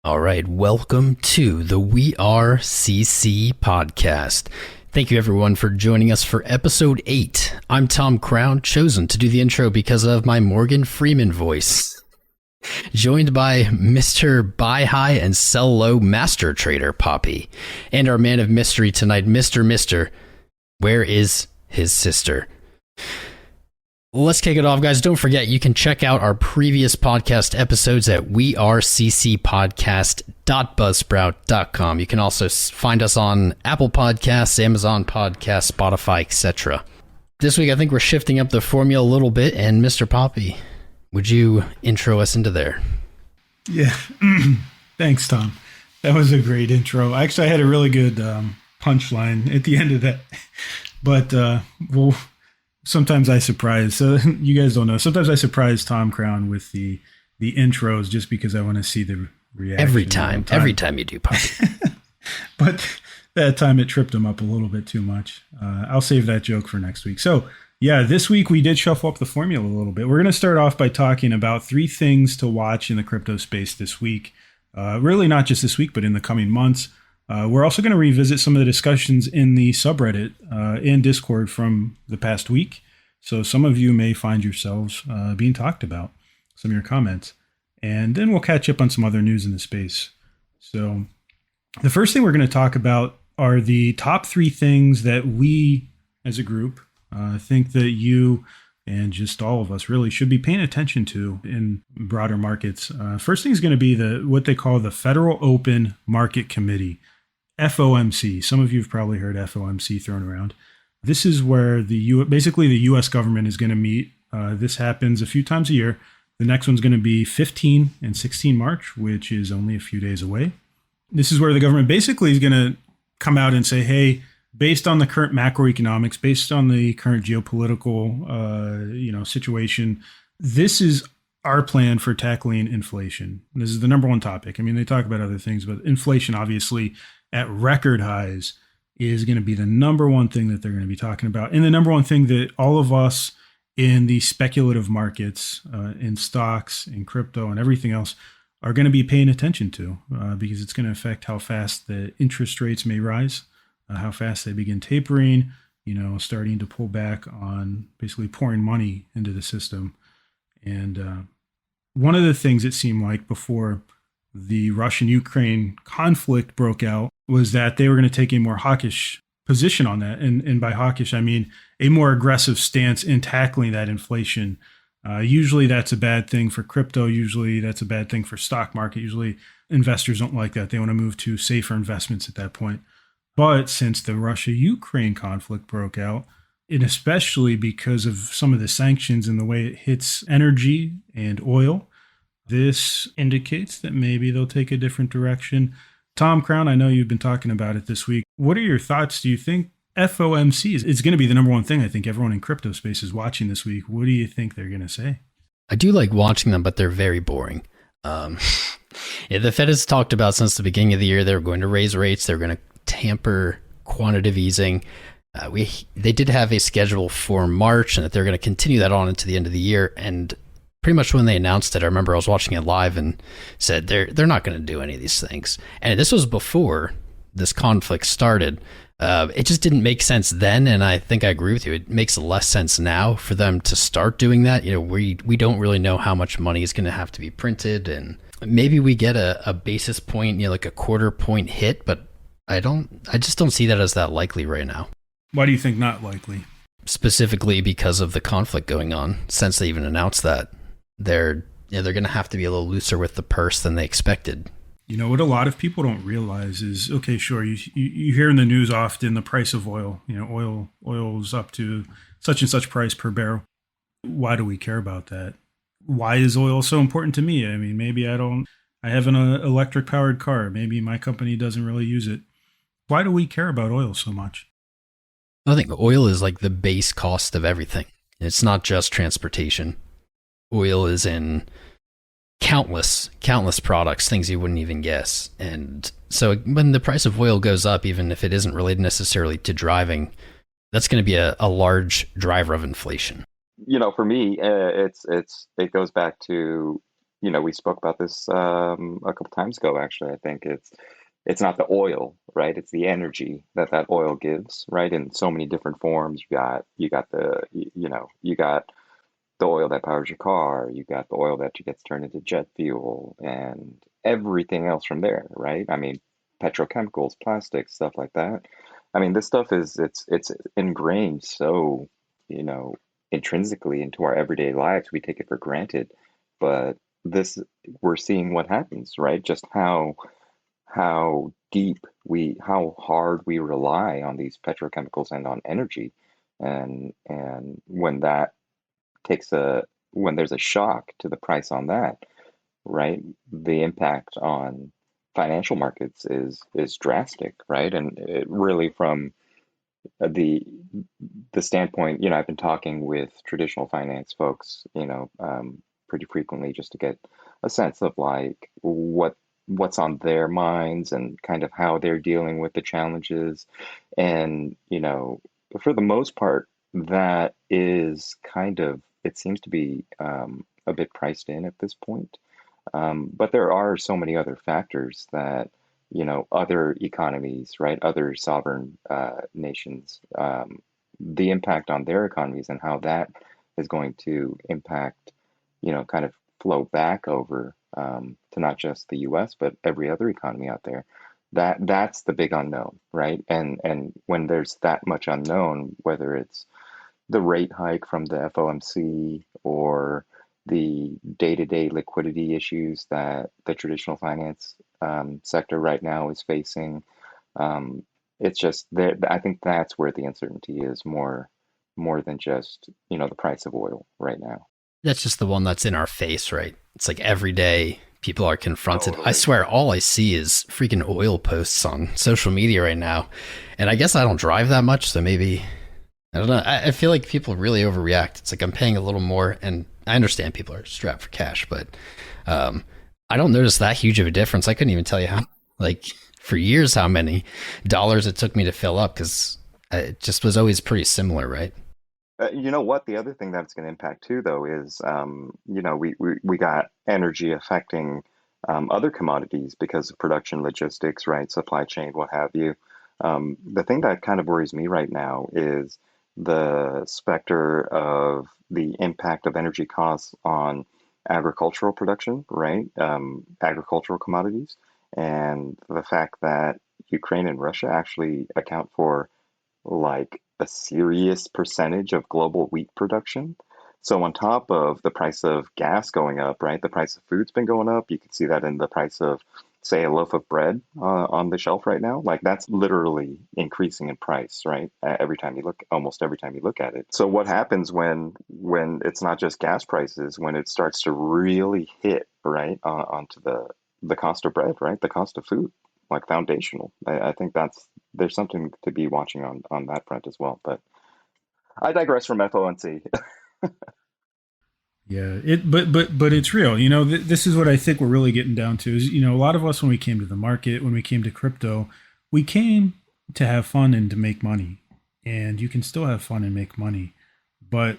All right, welcome to the We Are CC podcast. Thank you everyone for joining us for episode 8. I'm Tom Crown, chosen to do the intro because of my Morgan Freeman voice. Joined by Mr. Buy High and Sell Low Master Trader Poppy, and our man of mystery tonight, Mr. Where is his sister? Let's kick it off, guys. Don't forget, you can check out our previous podcast episodes at weareccpodcast.buzzsprout.com. You can also find us on Apple Podcasts, Amazon Podcasts, Spotify, etc. This week, I think we're shifting up the formula a little bit, and Mr. Poppy, would you intro us into there? Yeah. Thanks, Tom. That was a great intro. Actually, I had a really good punchline at the end of that. But, sometimes I surprise, so you guys don't know, sometimes I surprise Tom Crown with the intros just because I want to see the reaction. Every time you do, Poppy. But that time it tripped him up a little bit too much. I'll save that joke for next week. So yeah, this week we did shuffle up the formula a little bit. We're going to start off by talking about 3 things to watch in the crypto space this week. Really not just this week, but in the coming months. We're also going to revisit some of the discussions in the subreddit and Discord from the past week. So some of you may find yourselves being talked about, some of your comments. And then we'll catch up on some other news in the space. So the first thing we're going to talk about are the top 3 things that we as a group think that you and just all of us really should be paying attention to in broader markets. First thing is going to be what they call the Federal Open Market Committee. FOMC. Some of you have probably heard FOMC thrown around. This is where basically the U.S. government is going to meet. This happens a few times a year. The next one's going to be 15 and 16 March, which is only a few days away. This is where the government basically is going to come out and say, hey, based on the current macroeconomics, based on the current geopolitical situation, this is our plan for tackling inflation. This is the number one topic. I mean, they talk about other things, but inflation, obviously, at record highs is going to be the number one thing that they're going to be talking about. And the number one thing that all of us in the speculative markets, in stocks, in crypto, and everything else are going to be paying attention to because it's going to affect how fast the interest rates may rise, how fast they begin tapering, starting to pull back on basically pouring money into the system. And one of the things it seemed like before the Russian-Ukraine conflict broke out was that they were going to take a more hawkish position on that. And by hawkish, I mean a more aggressive stance in tackling that inflation. Usually that's a bad thing for crypto. Usually that's a bad thing for stock market. Usually investors don't like that. They want to move to safer investments at that point. But since the Russia-Ukraine conflict broke out, and especially because of some of the sanctions and the way it hits energy and oil, this indicates that maybe they'll take a different direction. Tom Crown, I know you've been talking about it this week. What are your thoughts? Do you think FOMC is going to be the number one thing I think everyone in crypto space is watching this week? What do you think they're going to say? I do like watching them, but they're very boring. The Fed has talked about since the beginning of the year they're going to raise rates. They're going to tamper quantitative easing. They did have a schedule for March, and that they're going to continue that on into the end of the year. And pretty much when they announced it, I remember I was watching it live and said they're not going to do any of these things. And this was before this conflict started. It just didn't make sense then, and I think I agree with you. It makes less sense now for them to start doing that. We don't really know how much money is going to have to be printed, and maybe we get a basis point, like a quarter point hit, but I just don't see that as that likely right now. Why do you think not likely? Specifically because of the conflict going on. Since they even announced that, they're going to have to be a little looser with the purse than they expected. What a lot of people don't realize is, okay, sure, you hear in the news often the price of oil. Oil's up to such and such price per barrel. Why do we care about that? Why is oil so important to me? I mean, maybe I have an electric powered car. Maybe my company doesn't really use it. Why do we care about oil so much? I think oil is like the base cost of everything. It's not just transportation. Oil is in countless products, things you wouldn't even guess. And so when the price of oil goes up, even if it isn't related necessarily to driving, that's going to be a large driver of inflation. For me, it goes back to we spoke about this a couple times ago, actually. I think it's not the oil, right? It's the energy that that oil gives, right? In so many different forms. You got you got the oil that powers your car, you got the oil that gets turned into jet fuel, and everything else from there, right? I mean, petrochemicals, plastics, stuff like that. I mean, this stuff it's ingrained so, you know, intrinsically into our everyday lives. We take it for granted, but this we're seeing what happens, right? Just how deep how hard we rely on these petrochemicals and on energy, and takes a when there's a shock to the price on that, right? The impact on financial markets is drastic, right? And it really from the the standpoint, I've been talking with traditional finance folks, pretty frequently just to get a sense of like what's on their minds and kind of how they're dealing with the challenges. And, for the most part, that is kind of, it seems to be a bit priced in at this point. But there are so many other factors that, other economies, right, other sovereign nations, the impact on their economies and how that is going to impact, kind of flow back over to not just the US, but every other economy out there. That's the big unknown, right? And when there's that much unknown, whether it's the rate hike from the FOMC or the day-to-day liquidity issues that the traditional finance sector right now is facing. It's just there. I think that's where the uncertainty is more than just, the price of oil right now. That's just the one that's in our face, right? It's like every day people are confronted. I Totally. swear all I see is freaking oil posts on social media right now. And I guess I don't drive that much, so maybe I don't know. I feel like people really overreact. It's like I'm paying a little more, and I understand people are strapped for cash, but um, I don't notice that huge of a difference. I couldn't even tell you how, like, for years, how many dollars it took me to fill up because it just was always pretty similar, right? You know what? The other thing that's going to impact too, though, is we got energy affecting other commodities because of production, logistics, right? Supply chain, what have you. The thing that kind of worries me right now is the specter of the impact of energy costs on agricultural production, right? Agricultural commodities, and the fact that Ukraine and Russia actually account for like a serious percentage of global wheat production. So on top of the price of gas going up, right, the price of food's been going up. You can see that in the price of, say, a loaf of bread on the shelf right now. Like that's literally increasing in price, right? Every time you look, almost every time you look at it. So what happens when it's not just gas prices, when it starts to really hit, right, onto the cost of bread, right, the cost of food, like foundational. I think there's something to be watching on that front as well. But I digress from FOMC. Yeah, but it's real. This is what I think we're really getting down to is, a lot of us when we came to the market, when we came to crypto, we came to have fun and to make money. And you can still have fun and make money, but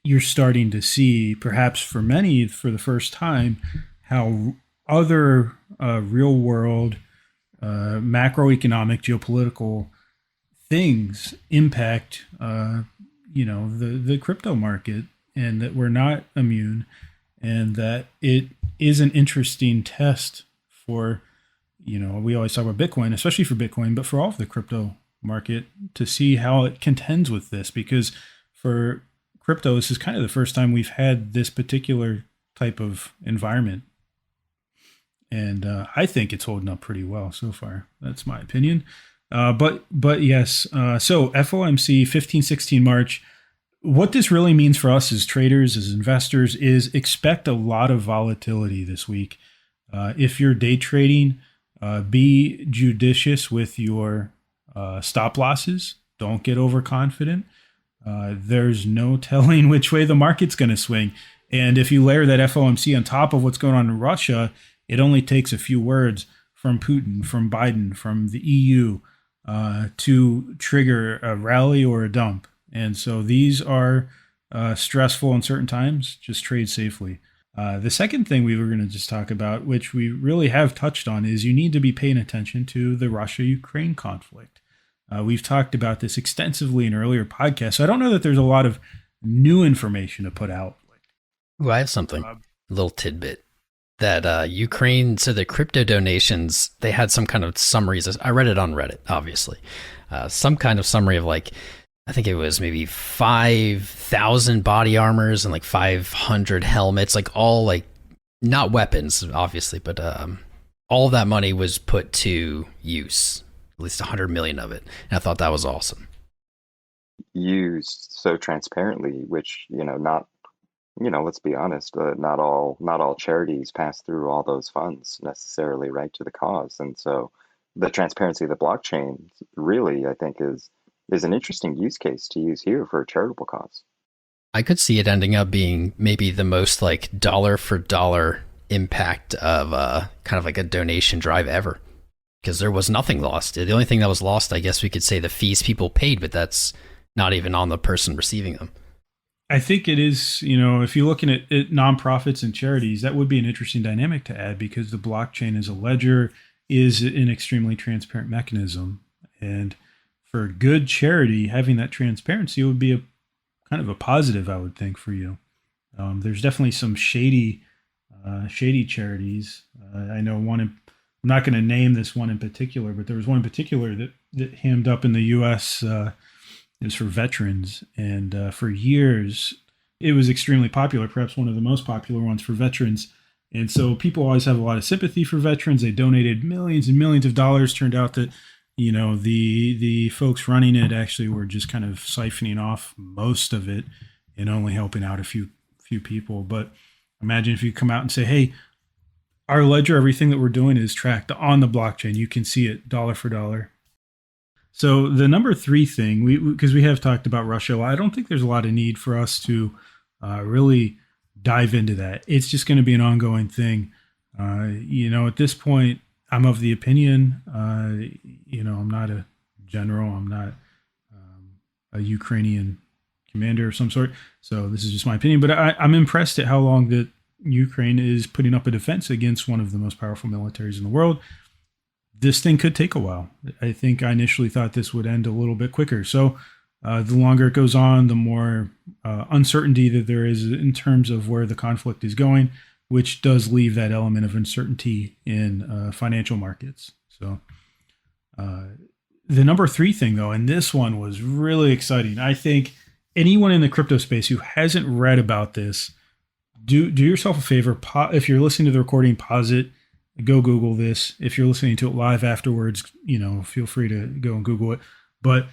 you're starting to see, perhaps for many for the first time, how other real world macroeconomic geopolitical things impact the crypto market, and that we're not immune, and that it is an interesting test for, we always talk about Bitcoin, especially for Bitcoin, but for all of the crypto market, to see how it contends with this, because for crypto this is kind of the first time we've had this particular type of environment, and I think it's holding up pretty well so far. That's my opinion. But yes, so FOMC 15-16 March. What this really means for us as traders, as investors, is expect a lot of volatility this week. If you're day trading, be judicious with your stop losses. Don't get overconfident. There's no telling which way the market's going to swing. And if you layer that FOMC on top of what's going on in Russia, it only takes a few words from Putin, from Biden, from the EU to trigger a rally or a dump. And so these are stressful, uncertain times. Just trade safely. The second thing we were going to just talk about, which we really have touched on, is you need to be paying attention to the Russia-Ukraine conflict. We've talked about this extensively in earlier podcasts, so I don't know that there's a lot of new information to put out. Ooh, I have something, a little tidbit. That Ukraine, so the crypto donations, they had some kind of summaries. I read it on Reddit, obviously. Some kind of summary of like, I think it was maybe 5,000 body armors and like 500 helmets, like all like, not weapons, obviously, but all of that money was put to use, at least 100 million of it. And I thought that was awesome. Used so transparently, which, not, let's be honest, not all charities pass through all those funds necessarily, right, to the cause. And so the transparency of the blockchain really, I think, is an interesting use case to use here for a charitable cause. I could see it ending up being maybe the most like dollar for dollar impact of kind of like a donation drive ever, because there was nothing lost. The only thing that was lost, I guess we could say, the fees people paid, but that's not even on the person receiving them. I think it is, if you're looking at nonprofits and charities, that would be an interesting dynamic to add, because the blockchain as a ledger is an extremely transparent mechanism. And for good charity, having that transparency would be a kind of a positive, I would think, for you. There's definitely some shady charities. I know one. I'm not going to name this one in particular, but there was one in particular that hammed up in the U.S. It was for veterans, and for years it was extremely popular. Perhaps one of the most popular ones for veterans. And so people always have a lot of sympathy for veterans. They donated millions and millions of dollars. Turned out that the folks running it actually were just kind of siphoning off most of it and only helping out a few people. But imagine if you come out and say, hey, our ledger, everything that we're doing is tracked on the blockchain. You can see it dollar for dollar. So the number 3 thing, because we have talked about Russia a lot, I don't think there's a lot of need for us to really dive into that. It's just going to be an ongoing thing. At this point, I'm of the opinion, I'm not a general, I'm not a Ukrainian commander of some sort. So this is just my opinion, but I'm impressed at how long that Ukraine is putting up a defense against one of the most powerful militaries in the world. This thing could take a while. I think I initially thought this would end a little bit quicker. So the longer it goes on, the more uncertainty that there is in terms of where the conflict is going, which does leave that element of uncertainty in financial markets. So the number 3 thing, though, and this one was really exciting. I think anyone in the crypto space who hasn't read about this, do yourself a favor. If you're listening to the recording, pause it. Go Google this. If you're listening to it live afterwards, feel free to go and Google it. But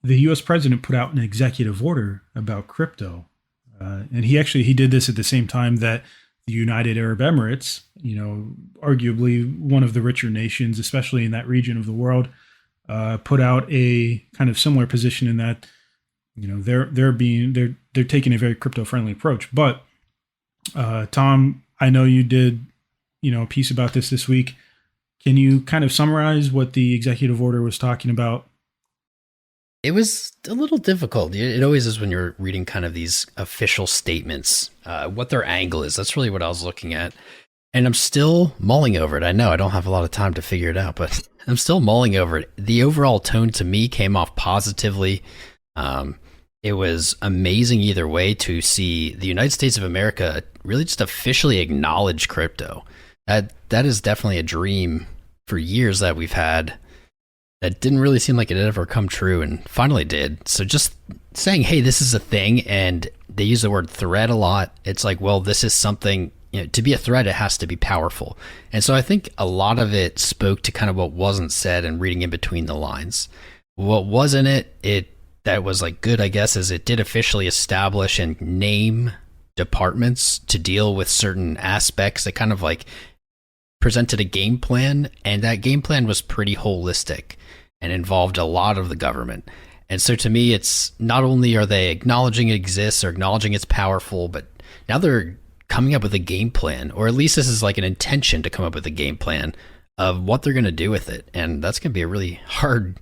the U.S. president put out an executive order about crypto. And he did this at the same time that the United Arab Emirates, arguably one of the richer nations, especially in that region of the world, put out a kind of similar position in that, they're taking a very crypto friendly approach. But Tom, I know you did a piece about this week. Can you kind of summarize what the executive order was talking about? It was a little difficult. It always is when you're reading kind of these official statements, what their angle is. That's really what I was looking at. And I'm still mulling over it. I know I don't have a lot of time to figure it out, but I'm still mulling over it. The overall tone to me came off positively. It was amazing either way to see the United States of America really just officially acknowledge crypto. That is definitely a dream for years that we've had that didn't really seem like it had ever come true, and finally did. So just saying, hey, this is a thing, and they use the word threat a lot. It's like, well, this is something, to be a threat, it has to be powerful. And so I think a lot of it spoke to kind of what wasn't said and reading in between the lines. What was in it that was like good, I guess, is it did officially establish and name departments to deal with certain aspects that kind of like presented a game plan, and that game plan was pretty holistic and involved a lot of the government. And so to me, it's not only are they acknowledging it exists or acknowledging it's powerful, but now they're coming up with a game plan, or at least this is like an intention to come up with a game plan of what they're going to do with it. And that's going to be a really hard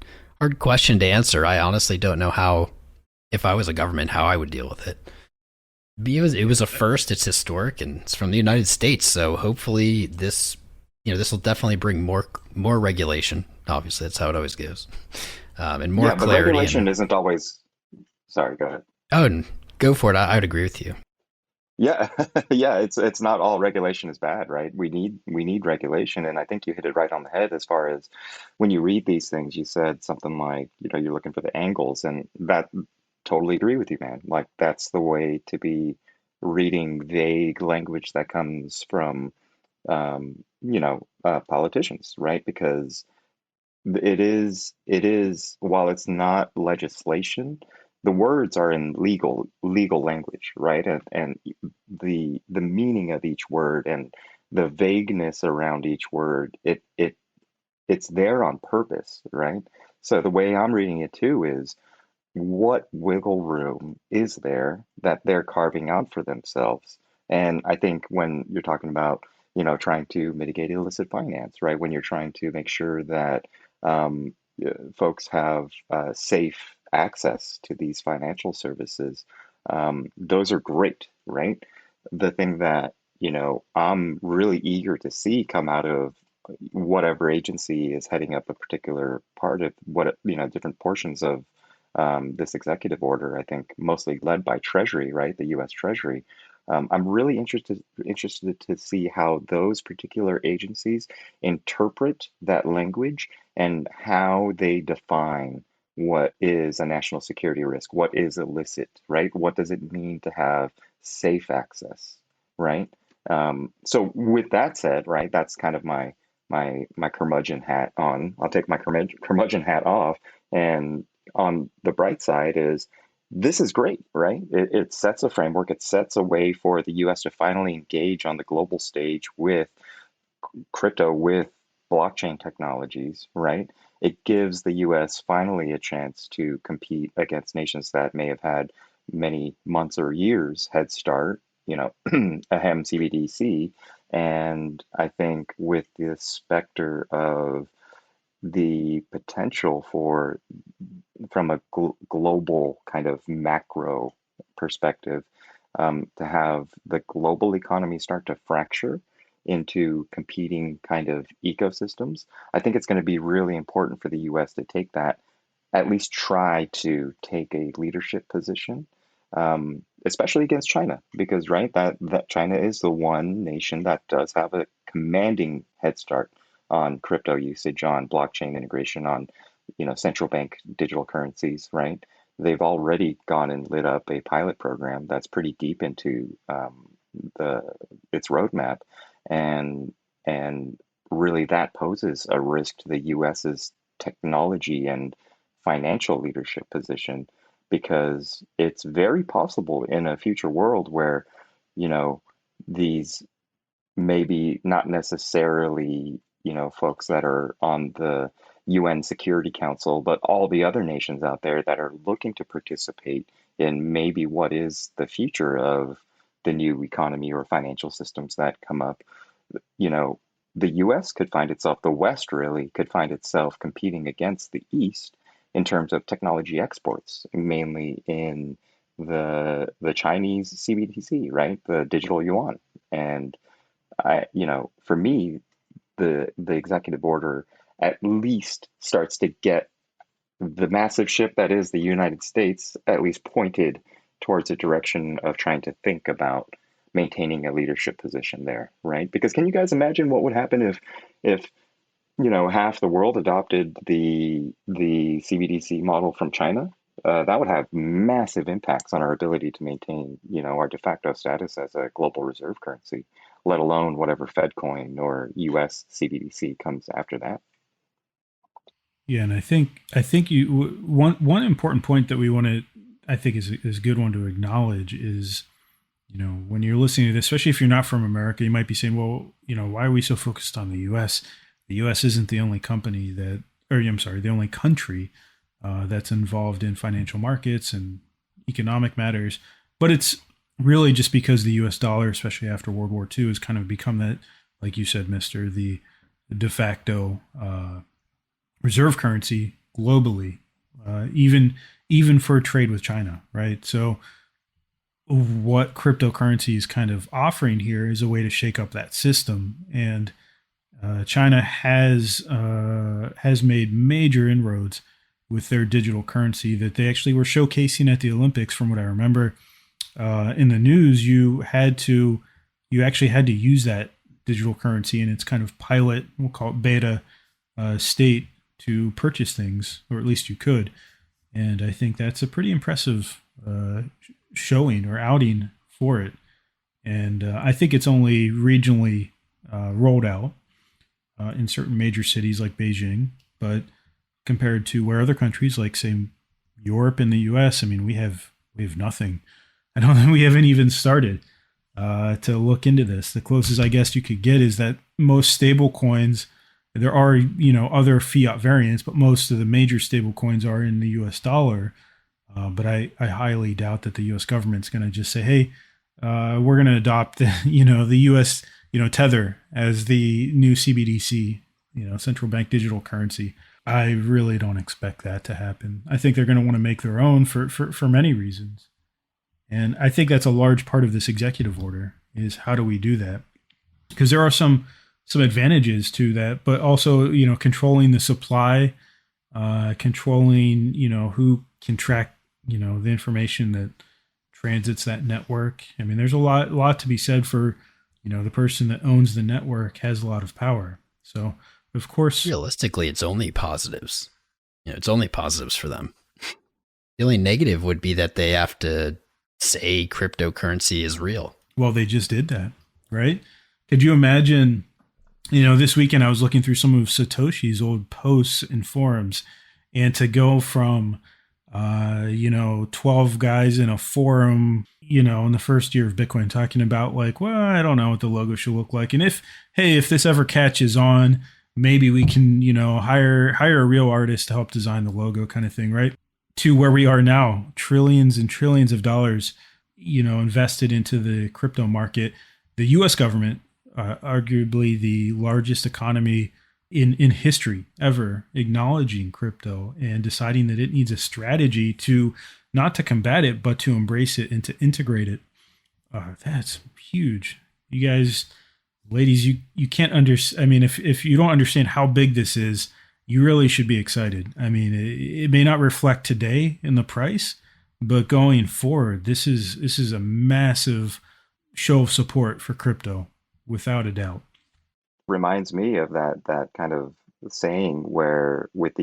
question to answer. I honestly don't know how, if I was a government, how I would deal with it. It was a first. It's historic, and it's from the United States. So hopefully this will definitely bring more regulation. Obviously, that's how it always goes, and more Yeah, but clarity. And regulation isn't always. Sorry, go ahead. oh, and go for it. I'd agree with you. Yeah, yeah, it's not all regulation is bad, right? We need regulation, and I think you hit it right on the head as far as when you read these things, you said something like, you're looking for the angles, and that totally agree with you, man. Like that's the way to be reading vague language that comes from politicians, right? Because it is while it's not legislation, the words are in legal language, right? And the meaning of each word and the vagueness around each word, it's there on purpose, right? So the way I'm reading it too is what wiggle room is there that they're carving out for themselves? And I think when you're talking about, trying to mitigate illicit finance, right? When you're trying to make sure that folks have safe access to these financial services, those are great, right? The thing that, I'm really eager to see come out of whatever agency is heading up a particular part of different portions of this executive order, I think mostly led by Treasury, right? The US Treasury. I'm really interested to see how those particular agencies interpret that language and how they define what is a national security risk, what is illicit, right? What does it mean to have safe access, right? So with that said, right, that's kind of my curmudgeon hat on. I'll take my curmudgeon hat off, and on the bright side is this is great, right? It sets a framework, it sets a way for the US to finally engage on the global stage with crypto, with blockchain technologies, right? It gives the US finally a chance to compete against nations that may have had many months or years head start, ahem CBDC. And I think with the specter of the potential for from a global kind of macro perspective, to have the global economy start to fracture into competing kind of ecosystems, I think it's going to be really important for the US to take that, at least try to take a leadership position, especially against China, because right, that China is the one nation that does have a commanding head start on crypto usage, on blockchain integration, on central bank digital currencies, right? They've already gone and lit up a pilot program that's pretty deep into the its roadmap, and and really that poses a risk to the US's technology and financial leadership position, because it's very possible in a future world where you know these maybe not necessarily, folks that are on the UN Security Council, but all the other nations out there that are looking to participate in maybe what is the future of the new economy or financial systems that come up. You know, the US could find itself, the West really could find itself competing against the East in terms of technology exports, mainly in the Chinese CBDC, right? The digital yuan. And for me, the executive order at least starts to get the massive ship that is the United States at least pointed towards a direction of trying to think about maintaining a leadership position there, right? Because can you guys imagine what would happen if half the world adopted the CBDC model from China? That would have massive impacts on our ability to maintain, our de facto status as a global reserve currency, let alone whatever Fed coin or US CBDC comes after that. Yeah, and I think one important point that we want to, I think is a good one to acknowledge is, when you're listening to this, especially if you're not from America, you might be saying, well, why are we so focused on the U.S.? The U.S. isn't the only company that, or I'm sorry, the only country that's involved in financial markets and economic matters, but it's really just because the U.S. dollar, especially after World War II, has kind of become that, like you said, Mister, the de facto reserve currency globally, even for trade with China, right? So what cryptocurrency is kind of offering here is a way to shake up that system. And China has made major inroads with their digital currency that they actually were showcasing at the Olympics. From what I remember in the news, you actually had to use that digital currency in its kind of pilot, we'll call it beta state, to purchase things, or at least you could. And I think that's a pretty impressive showing or outing for it. And I think it's only regionally rolled out in certain major cities like Beijing, but compared to where other countries like, say, Europe and the US, I mean, we have nothing. I don't think we haven't even started to look into this. The closest I guess you could get is that most stable coins, there are, other fiat variants, but most of the major stable coins are in the US dollar. But I highly doubt that the US government's going to just say, hey, we're going to adopt the US, Tether as the new CBDC, central bank digital currency. I really don't expect that to happen. I think they're going to want to make their own for many reasons. And I think that's a large part of this executive order is how do we do that? Because there are some advantages to that, but also, controlling the supply, controlling, who can track, the information that transits that network. I mean, there's a lot to be said for, the person that owns the network has a lot of power. So, of course, realistically, it's only positives. It's only positives for them. The only negative would be that they have to say cryptocurrency is real. Well, they just did that, right? Could you imagine, this weekend I was looking through some of Satoshi's old posts and forums, and to go from, 12 guys in a forum, in the first year of Bitcoin talking about like, well, I don't know what the logo should look like. And if this ever catches on, maybe we can, hire a real artist to help design the logo kind of thing, right? To where we are now, trillions and trillions of dollars, invested into the crypto market. The U.S. government, arguably the largest economy in history ever, acknowledging crypto and deciding that it needs a strategy to not to combat it, but to embrace it and to integrate it. That's huge. You guys, ladies, you can't understand. I mean, if you don't understand how big this is, you really should be excited. I mean, it may not reflect today in the price, but going forward, this is a massive show of support for crypto, without a doubt. Reminds me of that kind of saying where with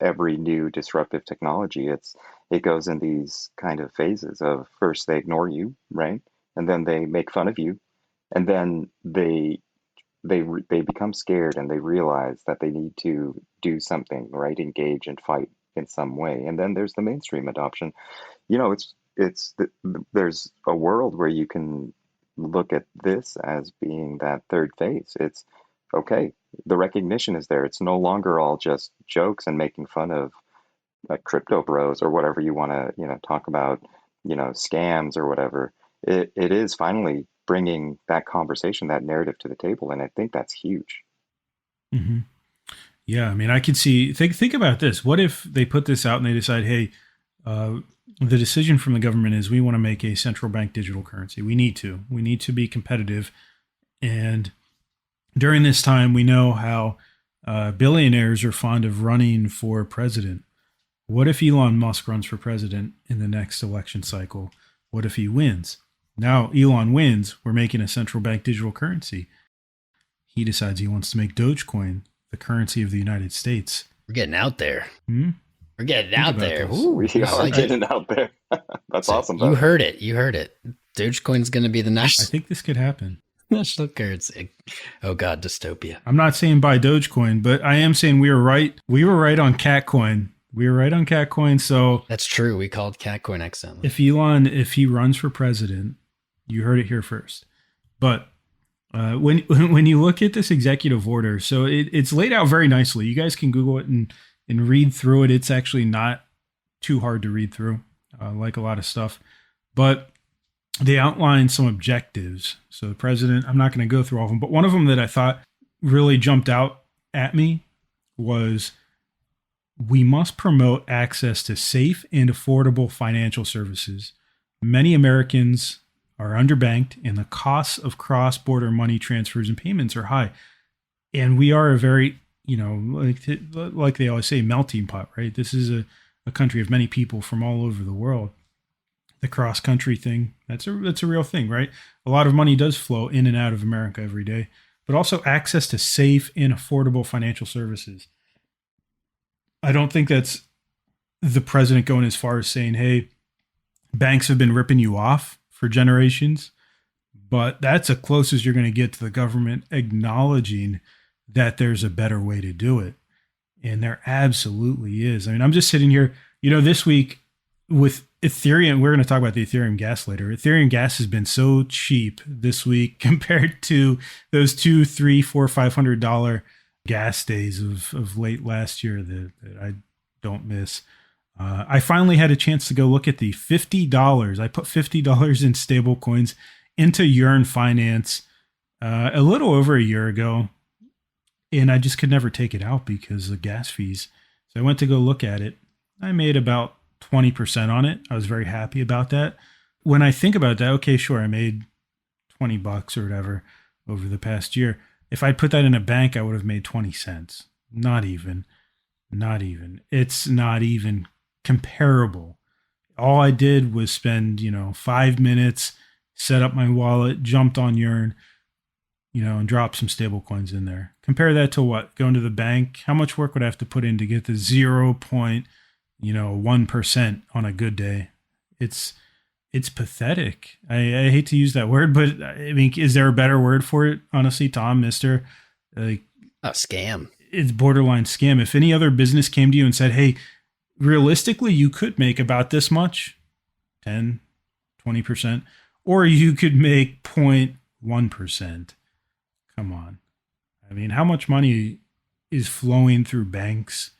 every new disruptive technology, it goes in these kind of phases of first they ignore you, right? And then they make fun of you, and then they become scared and they realize that they need to do something, right? Engage and fight in some way. And then there's the mainstream adoption. There's a world where you can look at this as being that third phase. It's okay. The recognition is there. It's no longer all just jokes and making fun of like crypto bros or whatever you want to, talk about, scams or whatever. It is finally bringing that conversation, that narrative to the table. And I think that's huge. Mm-hmm. Yeah. I mean, I could see, think about this. What if they put this out and they decide, hey, the decision from the government is we want to make a central bank digital currency. We need to be competitive. And during this time, we know how billionaires are fond of running for president. What if Elon Musk runs for president in the next election cycle? What if he wins? Now Elon wins, we're making a central bank digital currency. He decides he wants to make Dogecoin the currency of the United States. We're getting out there. Hmm? We're getting out there. Ooh, we are getting out there. That's awesome. You heard it. Dogecoin's going to be the I national think this could happen. currency. Oh God, dystopia. I'm not saying buy Dogecoin, but I am saying we were right. We were right on Catcoin. So that's true. We called Catcoin accidentally. If he runs for president, you heard it here first. But when you look at this executive order, so it's laid out very nicely. You guys can Google it and read through it. It's actually not too hard to read through, like a lot of stuff. But they outline some objectives. So the president, I'm not going to go through all of them, but one of them that I thought really jumped out at me was we must promote access to safe and affordable financial services, Many Americans are underbanked and the costs of cross-border money transfers and payments are high. And we are a very, like they always say, melting pot, right? This is a country of many people from all over the world. The cross-country thing, that's a real thing, right? A lot of money does flow in and out of America every day, but also access to safe and affordable financial services. I don't think that's the president going as far as saying, hey, banks have been ripping you off for generations, but that's the closest you're going to get to the government acknowledging that there's a better way to do it. And there absolutely is. I mean, I'm just sitting here, this week with Ethereum, we're going to talk about the Ethereum gas later. Ethereum gas has been so cheap this week compared to those $200, $300, $400, $500 gas days of late last year that I don't miss. I finally had a chance to go look at the $50. I put $50 in stablecoins into Yearn Finance a little over a year ago, and I just could never take it out because of gas fees. So I went to go look at it. I made about 20% on it. I was very happy about that. When I think about that, okay, sure, I made $20 or whatever over the past year. If I'd put that in a bank, I would have made 20 cents. Not even. It's not even comparable. All I did was spend, 5 minutes, set up my wallet, jumped on Yearn, and drop some stable coins in there. Compare that to what? Going to the bank? How much work would I have to put in to get the 0.1% on a good day? It's pathetic. I hate to use that word, but I mean, is there a better word for it? Honestly, Tom, Mister, a scam. It's borderline scam. If any other business came to you and said, hey, realistically, you could make about this much, 10, 20%, or you could make 0.1%. Come on. I mean, how much money is flowing through banks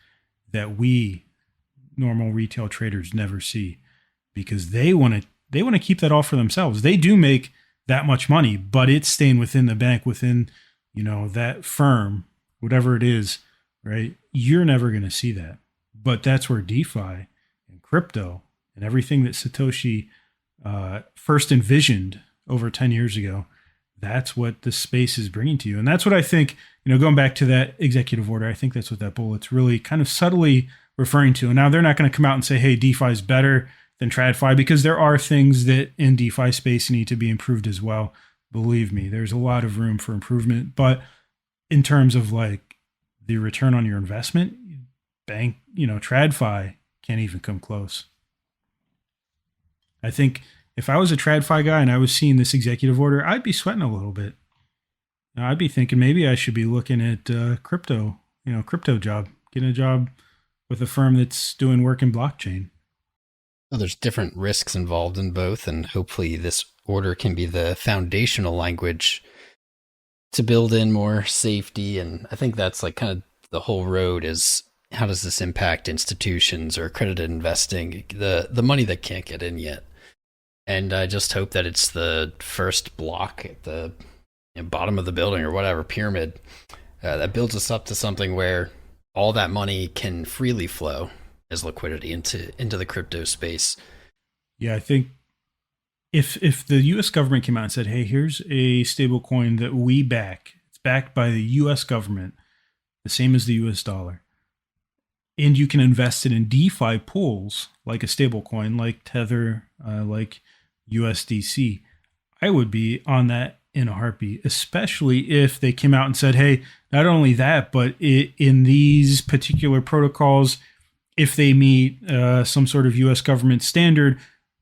that we normal retail traders never see? Because they want to keep that all for themselves. They do make that much money, but it's staying within the bank, within, that firm, whatever it is, right? You're never going to see that. But that's where DeFi and crypto and everything that Satoshi first envisioned over 10 years ago, that's what the space is bringing to you. And that's what I think, going back to that executive order, I think that's what that bullet's really kind of subtly referring to. And now they're not going to come out and say, hey, DeFi is better than TradFi, because there are things that in DeFi space need to be improved as well. Believe me, there's a lot of room for improvement. But in terms of like the return on your investment, bank, TradFi can't even come close. I think if I was a TradFi guy and I was seeing this executive order, I'd be sweating a little bit. Now, I'd be thinking maybe I should be looking at crypto job, getting a job with a firm that's doing work in blockchain. Well, there's different risks involved in both, and hopefully this order can be the foundational language to build in more safety. And I think that's like kind of the whole road is, how does this impact institutions or accredited investing, the money that can't get in yet? And I just hope that it's the first block at the bottom of the building or whatever pyramid that builds us up to something where all that money can freely flow as liquidity into the crypto space. Yeah, I think if the U.S. government came out and said, hey, here's a stable coin that we back, it's backed by the U.S. government, the same as the U.S. dollar, and you can invest it in DeFi pools like a stable coin, like Tether, like USDC, I would be on that in a heartbeat, especially if they came out and said, hey, not only that, but in these particular protocols, if they meet some sort of U.S. government standard,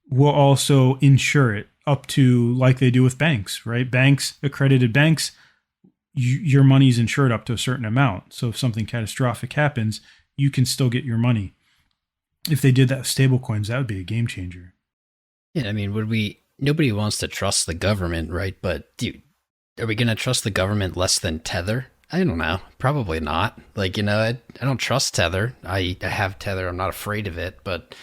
we'll also insure it up to like they do with banks, right? Banks, accredited banks, your money's insured up to a certain amount. So if something catastrophic happens, you can still get your money. If they did that with stablecoins, that would be a game changer. Yeah, I mean, nobody wants to trust the government, right? But dude, are we going to trust the government less than Tether? I don't know. Probably not. Like, I don't trust Tether. I have Tether. I'm not afraid of it. But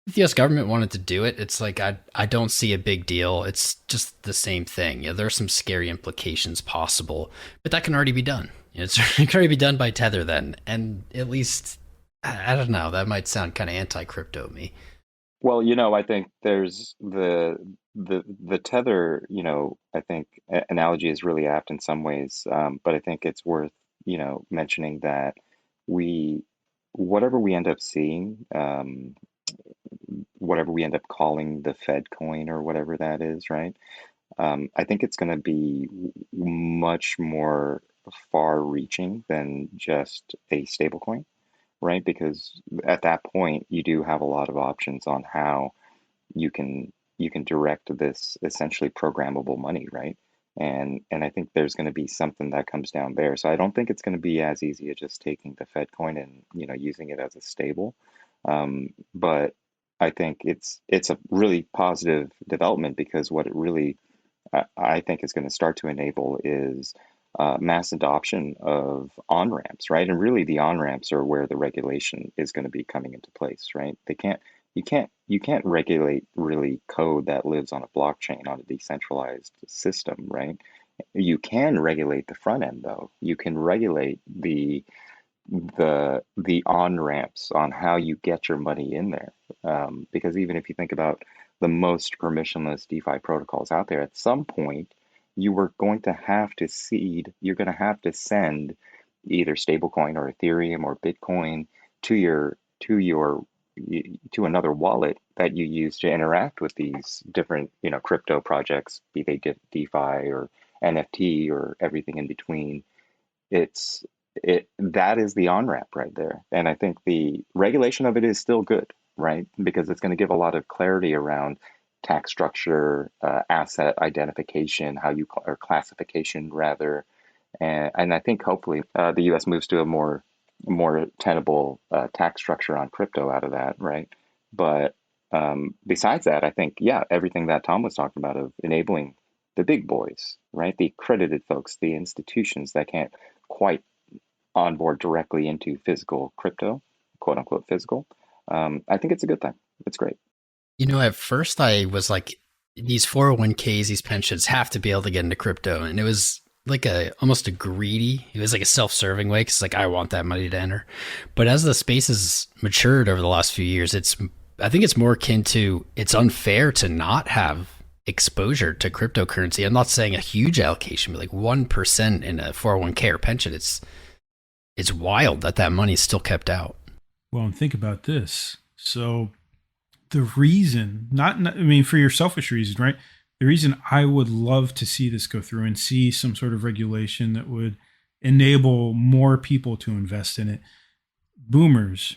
if the U.S. government wanted to do it, it's like, I don't see a big deal. It's just the same thing. There are some scary implications possible, but that can already be done. It can already be done by Tether then. And at least, I don't know, that might sound kind of anti-crypto to me. Well, I think there's the tether, I think analogy is really apt in some ways, but I think it's worth, mentioning that we, whatever we end up seeing, whatever we end up calling the Fed coin or whatever that is, right? I think it's going to be much more far-reaching than just a stablecoin, right? Because at that point, you do have a lot of options on how you can direct this essentially programmable money, right? And I think there's going to be something that comes down there. So I don't think it's going to be as easy as just taking the Fed coin and using it as a stable. But I think it's a really positive development because what it really I think is going to start to enable is mass adoption of on-ramps, right? And really the on-ramps are where the regulation is going to be coming into place, right? You can't regulate really code that lives on a blockchain on a decentralized system, right? You can regulate the front end though. You can regulate the on ramps on how you get your money in there. Because even if you think about the most permissionless DeFi protocols out there, at some point you were going to have to seed, you're going to have to send either stablecoin or Ethereum or Bitcoin to your to another wallet that you use to interact with these different, crypto projects, be they DeFi or NFT or everything in between. That is the on-ramp right there. And I think the regulation of it is still good, right? Because it's going to give a lot of clarity around tax structure, asset identification, or classification rather. And I think hopefully the US moves to a more tenable tax structure on crypto out of that, right? But besides that, I think, yeah, everything that Tom was talking about of enabling the big boys, right? The accredited folks, the institutions that can't quite onboard directly into physical crypto, quote unquote physical. I think it's a good thing. It's great. At first I was like, these 401ks, these pensions have to be able to get into crypto. And it was like almost a greedy, it was like a self-serving way because like I want that money to enter. But as the space has matured over the last few years, I think it's more akin to it's unfair to not have exposure to cryptocurrency. I'm not saying a huge allocation, but like 1% in a 401k or pension. It's wild that money is still kept out. Well, and think about this. So the reason, I mean, for your selfish reason, right? The reason I would love to see this go through and see some sort of regulation that would enable more people to invest in it. Boomers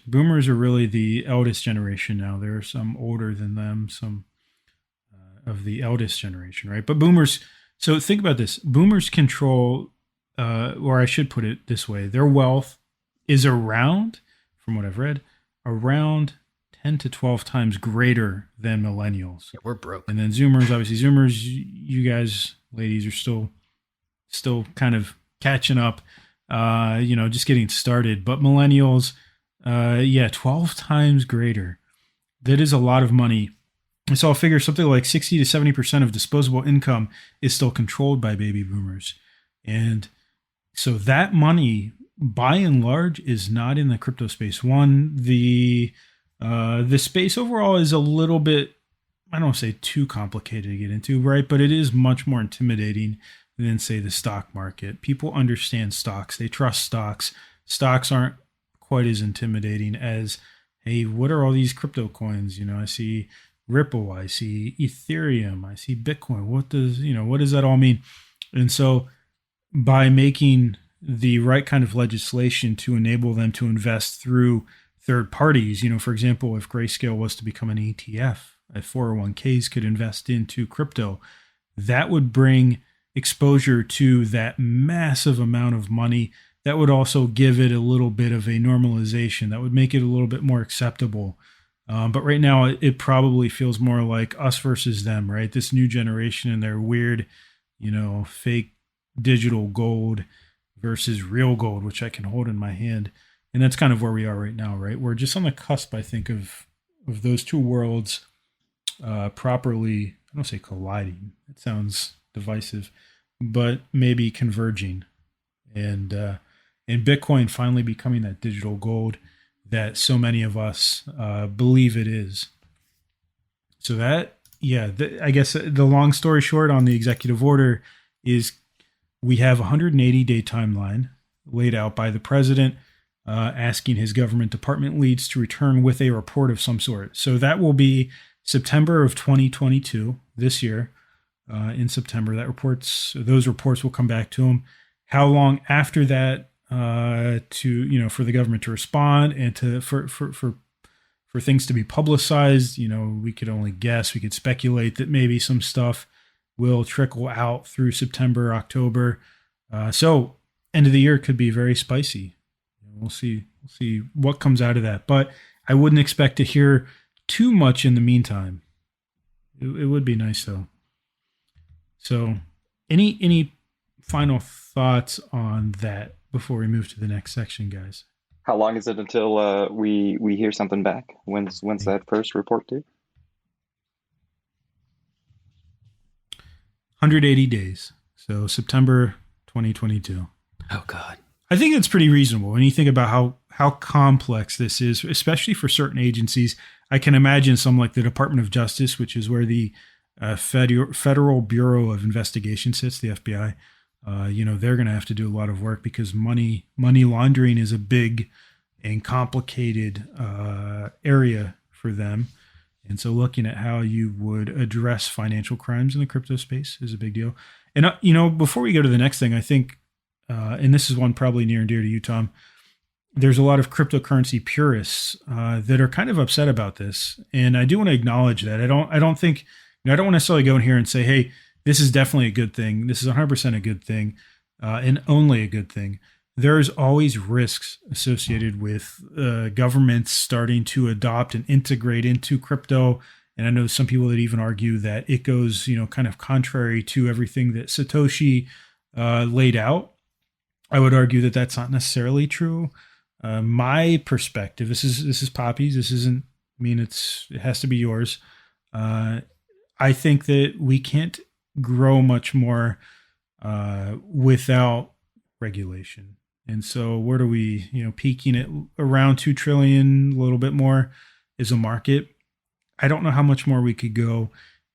are really the eldest generation now. There are some older than them, some of the eldest generation, right? But boomers, so think about this. Boomers control, or I should put it this way, their wealth is around, from what I've read, around 10 to 12 times greater than millennials. Yeah, we're broke. And then Zoomers, obviously Zoomers, you guys, ladies, are still kind of catching up, just getting started. But millennials, 12 times greater. That is a lot of money. I saw a figure something like 60 to 70% of disposable income is still controlled by baby boomers. And so that money, by and large, is not in the crypto space. One, the space overall is a little bit, I don't want to say too complicated to get into, right? But it is much more intimidating than, say, the stock market. People understand stocks. They trust stocks. Stocks aren't quite as intimidating as, hey, what are all these crypto coins? I see Ripple, I see Ethereum, I see Bitcoin. What does that all mean? And so by making the right kind of legislation to enable them to invest through third parties, for example, if Grayscale was to become an ETF, 401ks could invest into crypto, that would bring exposure to that massive amount of money. That would also give it a little bit of a normalization. That would make it a little bit more acceptable. But right now, it probably feels more like us versus them, right? This new generation and their weird, fake digital gold versus real gold, which I can hold in my hand. And that's kind of where we are right now, right? We're just on the cusp, I think, of those two worlds properly, I don't say colliding. It sounds divisive, but maybe converging. And Bitcoin finally becoming that digital gold that so many of us believe it is. So that, yeah, I guess the long story short on the executive order is we have a 180-day timeline laid out by the president, asking his government department leads to return with a report of some sort. So that will be September of 2022, this year. In September, those reports will come back to him. How long after that for the government to respond and for things to be publicized, we could only guess. We could speculate that maybe some stuff will trickle out through September, October. So end of the year could be very spicy. We'll see what comes out of that. But I wouldn't expect to hear too much in the meantime. It would be nice though. So any final thoughts on that before we move to the next section, guys? How long is it until we hear something back? When's that first report due? 180 days. So September 2022. Oh God. I think it's pretty reasonable when you think about how complex this is, especially for certain agencies. I can imagine some like the Department of Justice, which is where the Federal Bureau of Investigation sits, the FBI. They're going to have to do a lot of work because money laundering is a big and complicated area for them. And so looking at how you would address financial crimes in the crypto space is a big deal. And, before we go to the next thing, I think, and this is one probably near and dear to you, Tom, there's a lot of cryptocurrency purists that are kind of upset about this. And I do want to acknowledge that. I don't think, I don't want to necessarily go in here and say, hey, this is definitely a good thing. This is 100% a good thing and only a good thing. There's always risks associated with governments starting to adopt and integrate into crypto. And I know some people that even argue that it goes, kind of contrary to everything that Satoshi laid out. I would argue that that's not necessarily true. My perspective, this is Poppy's. This isn't mean it has to be yours. I think that we can't grow much more without regulation. And so where do we, peaking at around 2 trillion, a little bit more is a market. I don't know how much more we could go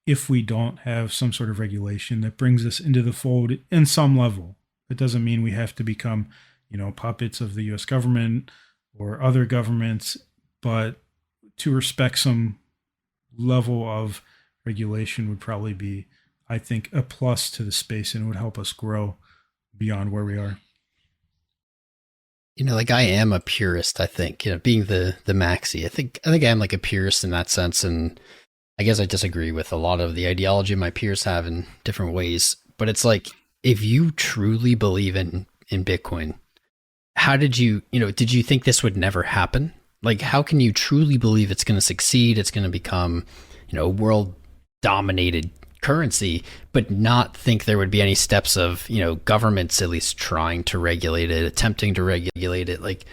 if we don't have some sort of regulation that brings us into the fold in some level. It doesn't mean we have to become, puppets of the US government or other governments, but to respect some level of regulation would probably be, I think, a plus to the space and would help us grow beyond where we are. I am a purist, I think, being the maxi. I think I am like a purist in that sense. And I guess I disagree with a lot of the ideology my peers have in different ways. But it's like, if you truly believe in Bitcoin, how did you think this would never happen? Like, how can you truly believe it's going to succeed? It's going to become, a world dominated currency, but not think there would be any steps of, governments at least trying to regulate it, attempting to regulate it. Like,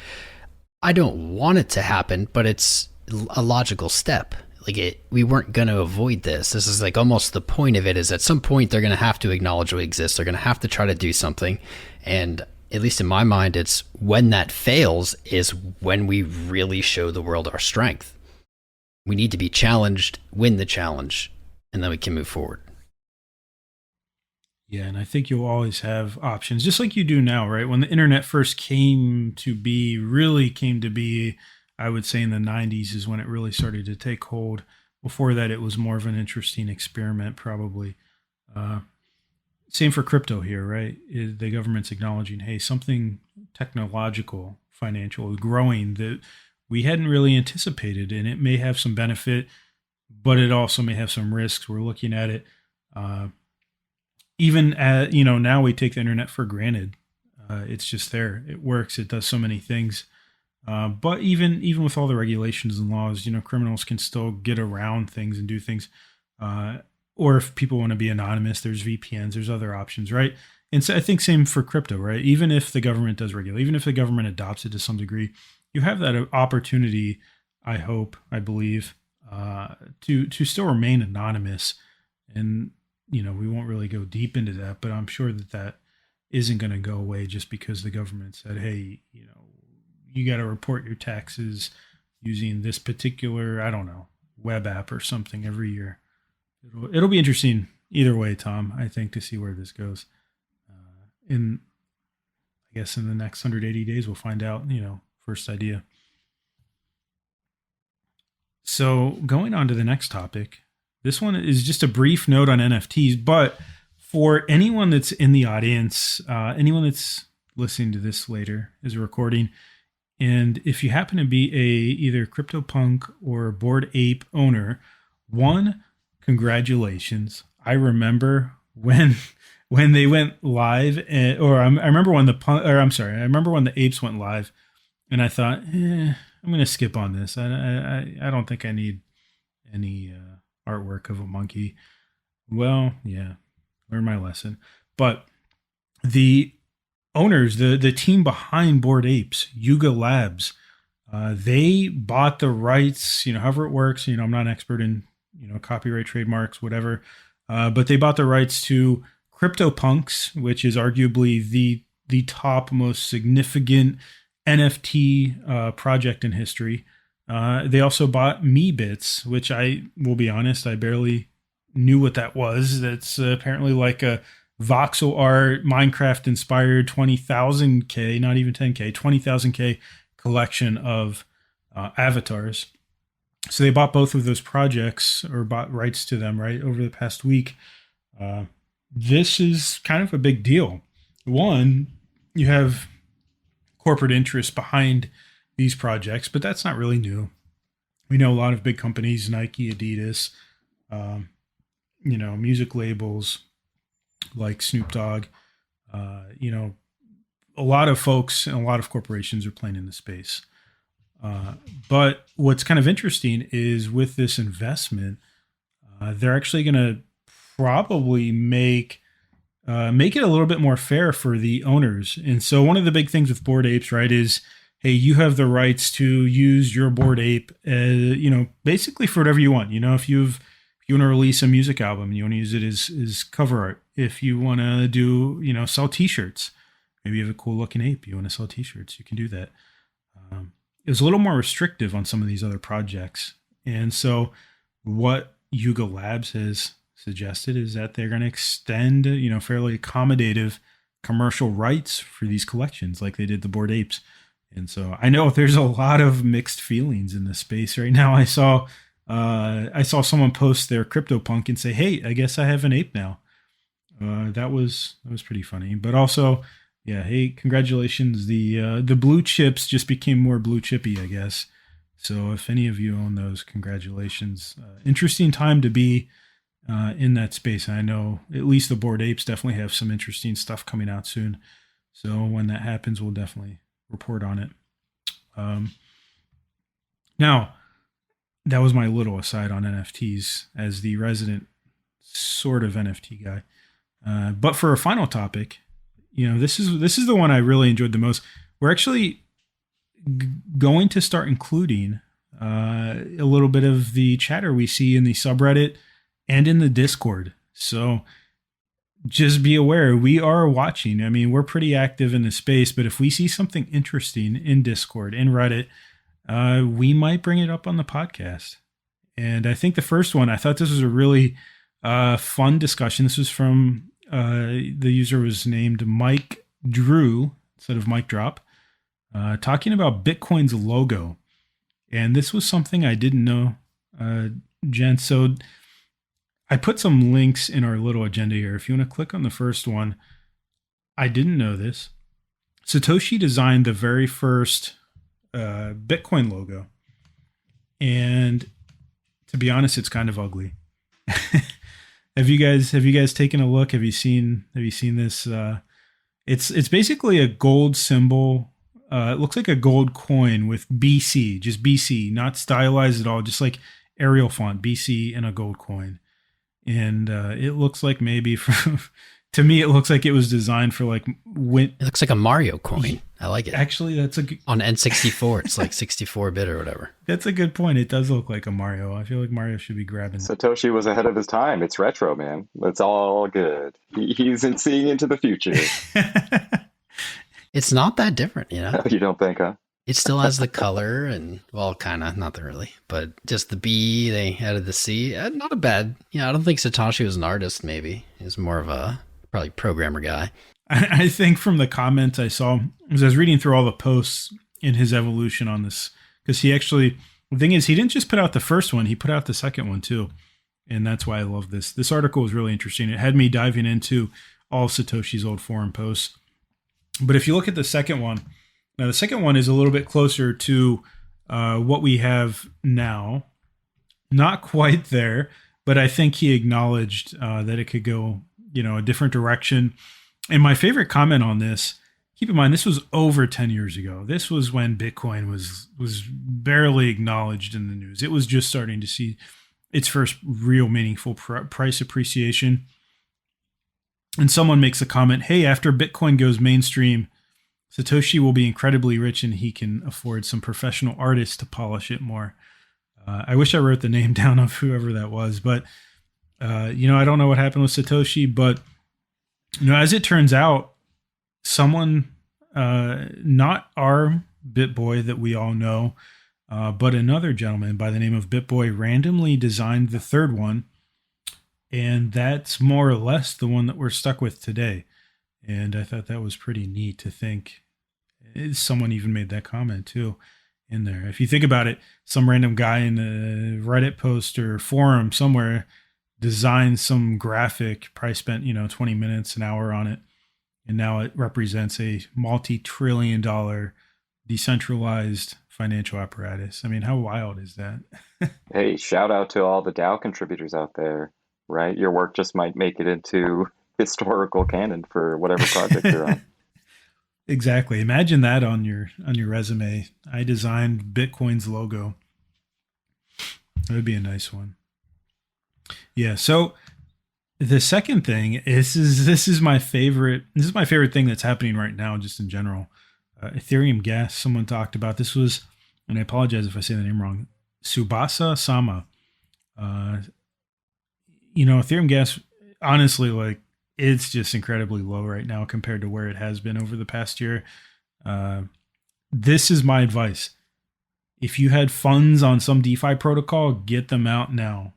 I don't want it to happen, but it's a logical step. Like, we weren't going to avoid this. This is like almost the point of it is at some point they're going to have to acknowledge what exists. They're going to have to try to do something. And at least in my mind, it's when that fails is when we really show the world our strength. We need to be challenged, win the challenge, and then we can move forward. Yeah, and I think you'll always have options, just like you do now, right? When the internet first really came to be, I would say in the 90s is when it really started to take hold. Before that, it was more of an interesting experiment, probably. Same for crypto here, right? The government's acknowledging, hey, something technological, financial is growing that we hadn't really anticipated, and it may have some benefit, but it also may have some risks. We're looking at it. Even at, now we take the internet for granted. It's just there. It works. It does so many things. But even with all the regulations and laws, criminals can still get around things and do things. Or if people want to be anonymous, there's VPNs, there's other options, right? And so I think same for crypto, right? Even if the government does regulate, even if the government adopts it to some degree, you have that opportunity, I hope, I believe, to still remain anonymous. And, we won't really go deep into that, but I'm sure that isn't going to go away just because the government said, hey, you got to report your taxes using this particular, I don't know, web app or something every year. It'll be interesting either way, Tom, I think, to see where this goes. I guess in the next 180 days, we'll find out, first idea. So going on to the next topic, this one is just a brief note on NFTs, but for anyone that's in the audience, anyone that's listening to this later as a recording, and if you happen to be either CryptoPunk or Bored Ape owner, one, congratulations. I remember when they went live, I remember when the apes went live, and I thought, I'm going to skip on this. I don't think I need any artwork of a monkey. Well, yeah, learned my lesson. But the owners, the team behind Bored Apes, Yuga Labs, they bought the rights, however it works. I'm not an expert in, copyright, trademarks, whatever. But they bought the rights to CryptoPunks, which is arguably the top most significant NFT project in history. They also bought MeBits, which I will be honest, I barely knew what that was. That's apparently like a voxel art, Minecraft inspired 20,000K, not even 10K, 20,000K collection of avatars. So they bought both of those projects, or bought rights to them, right, over the past week. This is kind of a big deal. One, you have corporate interests behind these projects, but that's not really new. We know a lot of big companies, Nike, Adidas, music labels like Snoop Dogg, a lot of folks and a lot of corporations are playing in the space. But what's kind of interesting is with this investment, they're actually going to probably make it a little bit more fair for the owners. And so one of the big things with Bored Apes, right, is, hey, you have the rights to use your Bored Ape, basically for whatever you want. If you want to release a music album, you want to use it as cover art. If you want to do, sell T-shirts, maybe you have a cool looking ape, you want to sell T-shirts, you can do that. It was a little more restrictive on some of these other projects. And so what Yuga Labs has suggested is that they're going to extend, fairly accommodative commercial rights for these collections like they did the Bored Apes. And so I know there's a lot of mixed feelings in this space right now. I saw someone post their CryptoPunk and say, hey, I guess I have an ape now. That was pretty funny. But also, yeah, hey, congratulations. The blue chips just became more blue chippy, I guess. So if any of you own those, congratulations. Interesting time to be in that space. And I know at least the Bored Apes definitely have some interesting stuff coming out soon. So when that happens, we'll definitely report on it. Now, that was my little aside on NFTs as the resident sort of NFT guy. But for a final topic, this is the one I really enjoyed the most. We're actually going to start including a little bit of the chatter we see in the subreddit and in the Discord. So just be aware, we are watching. I mean, we're pretty active in the space, but if we see something interesting in Discord, in Reddit, we might bring it up on the podcast. And I think the first one, I thought this was a really fun discussion. This was from the user was named Mike Drew instead of Mike Drop, talking about Bitcoin's logo. And this was something I didn't know, Jen. So I put some links in our little agenda here. If you want to click on the first one, I didn't know this. Satoshi designed the very first Bitcoin logo. And to be honest, it's kind of ugly. Have you guys taken a look? Have you seen this? It's basically a gold symbol. It looks like a gold coin with BC, just BC, not stylized at all, just like Arial font, BC and a gold coin. And it looks like maybe to me, it looks like it was designed for like It looks like a Mario coin. I like it. Actually, that's on N64. It's like 64-bit or whatever. That's a good point. It does look like a Mario. I feel like Mario should be grabbing. Satoshi was ahead of his time. It's retro, man. It's all good. He's seeing into the future. It's not that different, You don't think, huh? It still has the color and, well, kind of, not really, but just the B, they added the C. Not a bad, I don't think Satoshi was an artist, maybe. He's more of a probably programmer guy. I think from the comments I saw, as I was reading through all the posts in his evolution on this, because the thing is, he didn't just put out the first one, he put out the second one too. And that's why I love this. This article was really interesting. It had me diving into all of Satoshi's old forum posts. But if you look at the second one, now the second one is a little bit closer to what we have now. Not quite there, but I think he acknowledged that it could go, a different direction. And my favorite comment on this, keep in mind, this was over 10 years ago. This was when Bitcoin was barely acknowledged in the news. It was just starting to see its first real meaningful price appreciation. And someone makes a comment, hey, after Bitcoin goes mainstream, Satoshi will be incredibly rich and he can afford some professional artists to polish it more. I wish I wrote the name down of whoever that was, but, I don't know what happened with Satoshi, but, as it turns out, someone, not our BitBoy that we all know, but another gentleman by the name of BitBoy randomly designed the third one. And that's more or less the one that we're stuck with today. And I thought that was pretty neat to think. Someone even made that comment too in there. If you think about it, some random guy in a Reddit post or forum somewhere designed some graphic, probably spent, 20 minutes, an hour on it. And now it represents a multi-trillion-dollar decentralized financial apparatus. I mean, how wild is that? Hey, shout out to all the DAO contributors out there, right? Your work just might make it into historical canon for whatever project you're on. Exactly. Imagine that on your resume. I designed Bitcoin's logo. That would be a nice one. Yeah. So the second thing is this is my favorite. This is my favorite thing that's happening right now, just in general. Ethereum Gas. Someone talked about this was, and I apologize if I say the name wrong. Subasa Sama. Ethereum Gas. Honestly, it's just incredibly low right now compared to where it has been over the past year. This is my advice. If you had funds on some DeFi protocol, get them out now.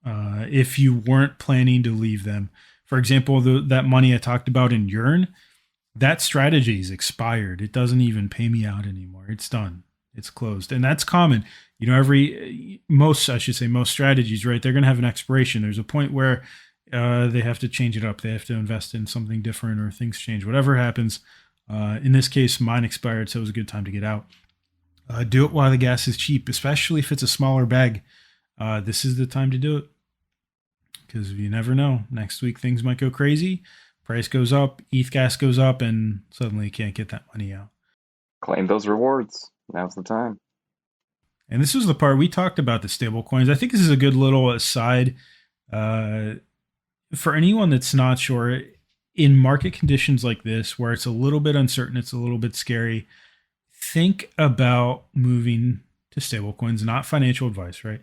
If you weren't planning to leave them. For example, that money I talked about in Yearn, that strategy is expired. It doesn't even pay me out anymore. It's done. It's closed. And that's common. Most strategies, right? They're going to have an expiration. There's a point where they have to change it up. They have to invest in something different or things change. Whatever happens. In this case, mine expired, so it was a good time to get out. Do it while the gas is cheap, especially if it's a smaller bag. This is the time to do it. Because you never know. Next week, things might go crazy. Price goes up, ETH gas goes up, and suddenly you can't get that money out. Claim those rewards. Now's the time. And this was the part we talked about the stablecoins. I think this is a good little aside. For anyone that's not sure, in market conditions like this, where it's a little bit uncertain, it's a little bit scary, think about moving to stablecoins. Not financial advice, right?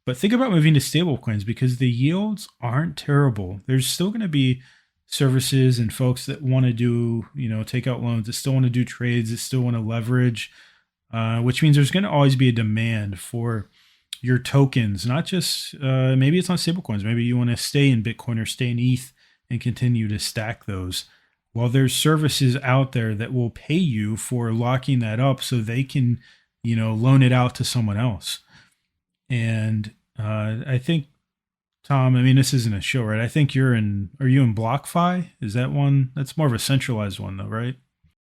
But think about moving to stablecoins because the yields aren't terrible. There's still going to be services and folks that want to do, take out loans, that still want to do trades, that still want to leverage, which means there's going to always be a demand for your tokens, not just, maybe it's not stablecoins. Maybe you want to stay in Bitcoin or stay in ETH and continue to stack those. Well, there's services out there that will pay you for locking that up so they can, loan it out to someone else. And I think, Tom, this isn't a show, right? I think are you in BlockFi? Is that one? That's more of a centralized one though, right?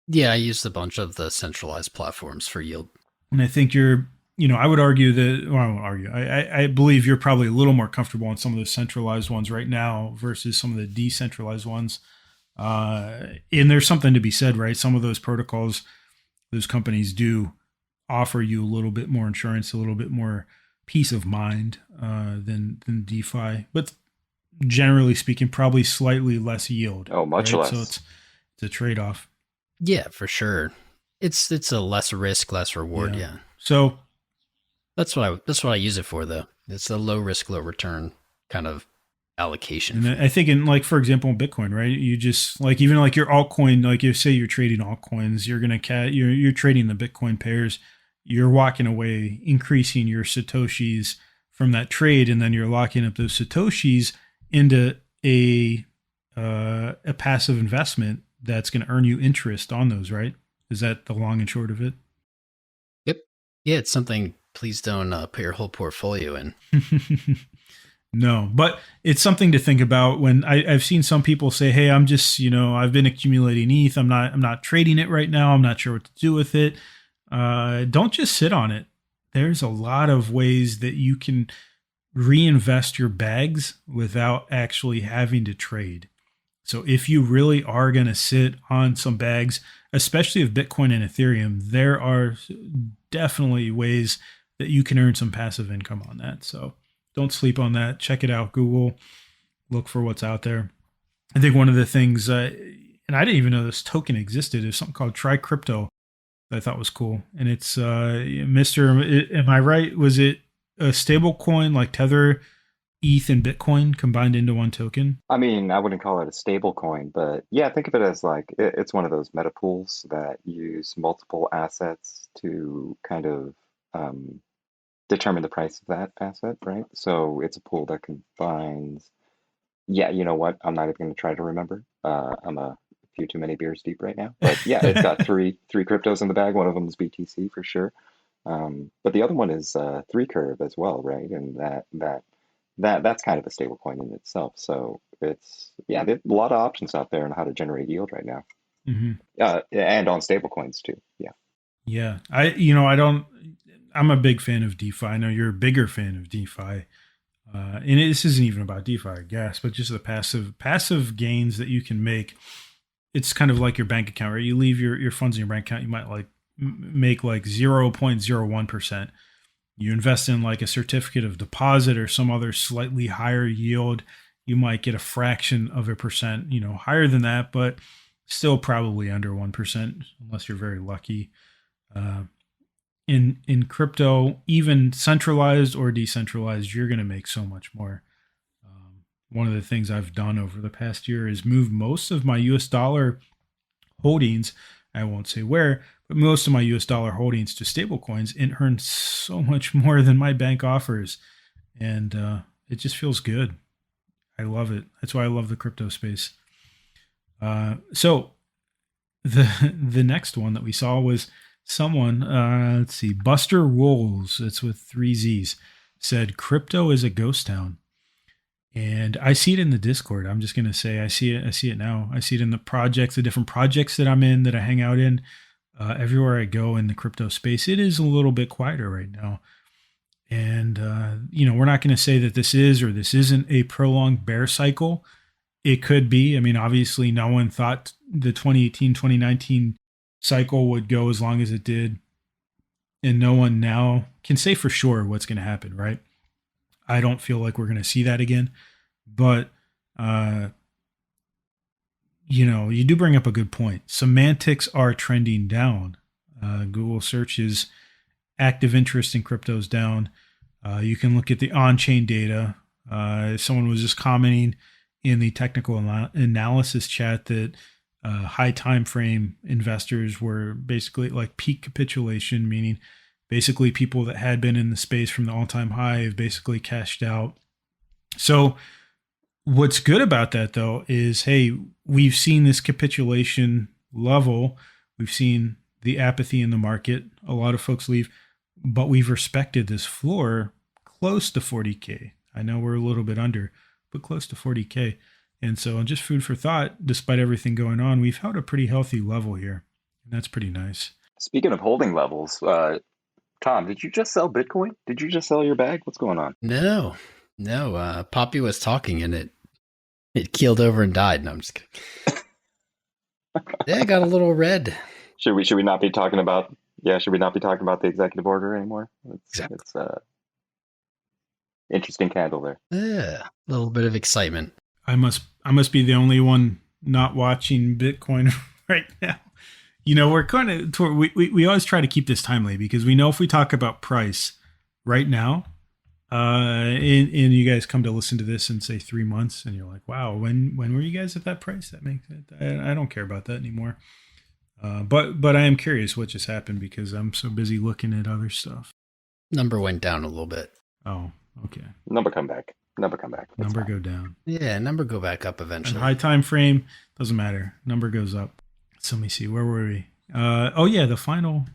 Yeah, I used a bunch of the centralized platforms for yield. And I think I would argue that, well, I won't argue. I believe you're probably a little more comfortable on some of the centralized ones right now versus some of the decentralized ones. And there's something to be said, right? Some of those protocols, those companies do offer you a little bit more insurance, a little bit more peace of mind than DeFi, but generally speaking, probably slightly less yield. Oh, much less. So it's a trade-off. Yeah, for sure. It's a less risk, less reward. Yeah. So that's what I use it for, though. It's a low risk, low return kind of allocation. And I think in like, for example, in Bitcoin, right? You just like, even like your altcoin, like you say you're trading altcoins, you're trading the Bitcoin pairs, you're walking away, increasing your Satoshis from that trade. And then you're locking up those Satoshis into a passive investment that's going to earn you interest on those, right? Is that the long and short of it? Yep. Yeah, it's something. Please don't put your whole portfolio in. No, but it's something to think about. When I've seen some people say, "Hey, I'm just, I've been accumulating ETH. I'm not trading it right now. I'm not sure what to do with it." Don't just sit on it. There's a lot of ways that you can reinvest your bags without actually having to trade. So if you really are going to sit on some bags, especially of Bitcoin and Ethereum, there are definitely ways that you can earn some passive income on that. So don't sleep on that. Check it out. Google, look for what's out there. I think one of the things, and I didn't even know this token existed, is something called Try Crypto that I thought was cool. And it's, am I right? Was it a stable coin like Tether, ETH, and Bitcoin combined into one token? I mean, I wouldn't call it a stable coin, but yeah, think of it as like it's one of those meta pools that use multiple assets to kind of determine the price of that asset, right? So it's a pool that combines, yeah, you know what? I'm not even going to try to remember. I'm a few too many beers deep right now, but yeah, it's got three cryptos in the bag. One of them is BTC for sure, but the other one is 3Curve as well, right? And that's kind of a stable coin in itself. So it's, yeah, there's a lot of options out there on how to generate yield right now. Mm-hmm. And on stable coins too. Yeah. Yeah. I'm a big fan of DeFi. I know you're a bigger fan of DeFi. And this isn't even about DeFi, I guess, but just the passive gains that you can make. It's kind of like your bank account, right? You leave your funds in your bank account, you might like make like 0.01%. You invest in like a certificate of deposit or some other slightly higher yield, you might get a fraction of a percent, higher than that, but still probably under 1% unless you're very lucky. In crypto, even centralized or decentralized, you're going to make so much more. One of the things I've done over the past year is move most of my US dollar holdings, I won't say where, but most of my US dollar holdings to stablecoins and earn so much more than my bank offers. And it just feels good. I love it. That's why I love the crypto space. So the next one that we saw was someone, let's see, Buster Wolves, it's with 3 Z's, said crypto is a ghost town. And I see it in the Discord. I'm just going to say, I see it now. I see it in the different projects that I'm in, that I hang out in. Everywhere I go in the crypto space, it is a little bit quieter right now. And, we're not going to say that this is or this isn't a prolonged bear cycle. It could be. I mean, obviously, no one thought the 2018, 2019 cycle would go as long as it did. And no one now can say for sure what's going to happen, right? I don't feel like we're going to see that again. But, you do bring up a good point. Semantics are trending down. Google searches active interest in cryptos down. You can look at the on-chain data. Someone was just commenting in the technical analysis chat that high time frame investors were basically like peak capitulation, meaning basically people that had been in the space from the all-time high have basically cashed out. So what's good about that though is, hey, we've seen this capitulation level. We've seen the apathy in the market. A lot of folks leave, but we've respected this floor close to 40K. I know we're a little bit under, but close to 40K. And so just food for thought, despite everything going on, we've held a pretty healthy level here. And that's pretty nice. Speaking of holding levels, Tom, did you just sell Bitcoin? Did you just sell your bag? What's going on? No. Poppy was talking and it keeled over and died. No, I'm just kidding. Yeah, I got a little red. Should we not be talking about? Yeah, should we not be talking about the executive order anymore? Exactly. It's interesting candle there. Yeah, a little bit of excitement. I must be the only one not watching Bitcoin right now. We're kind of, we always try to keep this timely because we know if we talk about price right now, and you guys come to listen to this and say 3 months, and you're like, wow, when were you guys at that price? That makes it. I don't care about that anymore. But I am curious what just happened because I'm so busy looking at other stuff. Number went down a little bit. Oh, okay. Number come back. That's Number fine. go down. Yeah, number go back up eventually. And high time frame doesn't matter. Number goes up. So let me see. Where were we? Oh yeah, the final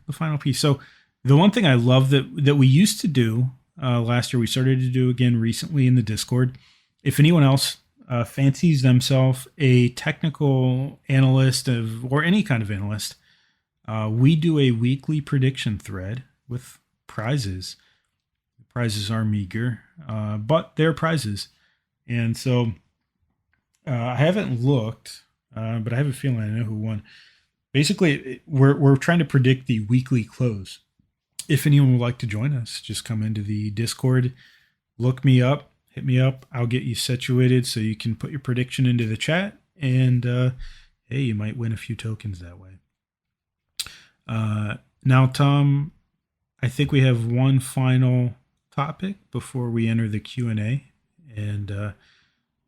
piece. So the one thing I love that we used to do last year, we started to do again recently in the Discord. If anyone else fancies themselves a technical analyst or any kind of analyst, we do a weekly prediction thread with prizes. The prizes are meager, but they're prizes. And so I haven't looked, but I have a feeling I know who won. Basically, we're trying to predict the weekly close. If anyone would like to join us, just come into the Discord, look me up, hit me up. I'll get you situated so you can put your prediction into the chat, and hey, you might win a few tokens that way. Now, Tom, I think we have one final topic before we enter the Q&A, and I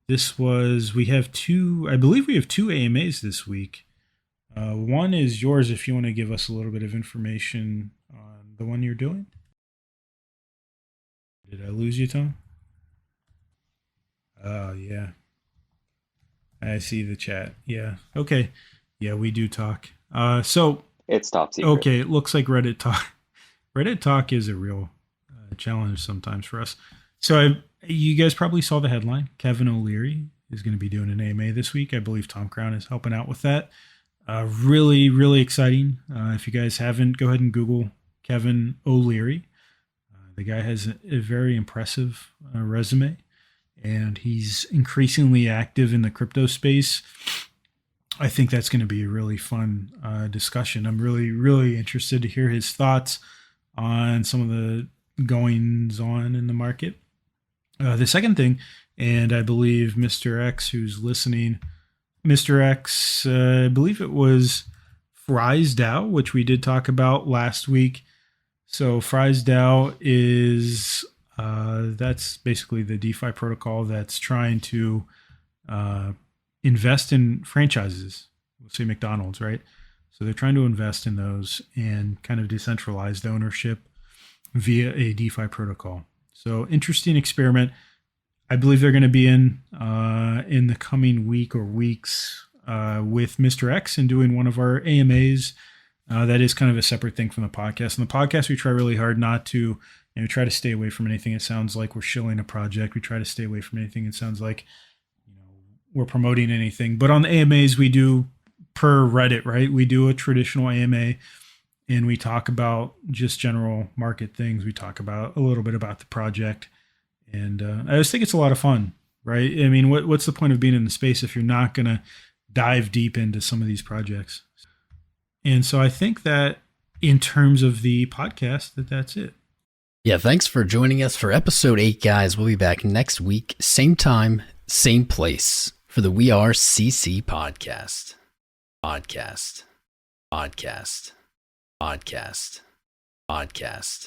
believe we have two AMAs this week. One is yours if you want to give us a little bit of information on the one you're doing. Did I lose you, Tom? Oh, yeah. I see the chat. Yeah. Okay. Yeah, we do talk. So It's top secret. okay, it looks like Reddit talk. Reddit talk is a real challenge sometimes for us. So you guys probably saw the headline. Kevin O'Leary is going to be doing an AMA this week. I believe Tom Crown is helping out with that. Really, really exciting. If you guys haven't, go ahead and Google Kevin O'Leary. The guy has a very impressive resume, and he's increasingly active in the crypto space. I think that's going to be a really fun discussion. I'm really, really interested to hear his thoughts on some of the goings on in the market. The second thing, and I believe Mr. X, who's listening, Mr. X, I believe it was Fry's DAO, which we did talk about last week. So Fry's DAO is that's basically the DeFi protocol that's trying to invest in franchises. We'll say McDonald's, right? So they're trying to invest in those and kind of decentralize the ownership via a DeFi protocol. So interesting experiment. I believe they're going to be in the coming week or weeks with Mr. X and doing one of our AMAs. That is kind of a separate thing from the podcast. In the podcast, we try really hard not to, try to stay away from anything that sounds like we're shilling a project. We try to stay away from anything that sounds like we're promoting anything. But on the AMAs, we do per Reddit, right? We do a traditional AMA and we talk about just general market things. We talk about a little bit about the project. And I just think it's a lot of fun, right? I mean, what's the point of being in the space if you're not going to dive deep into some of these projects? And so I think that in terms of the podcast, that's it. Yeah, thanks for joining us for episode 8, guys. We'll be back next week, same time, same place for the We Are CC podcast. Podcast.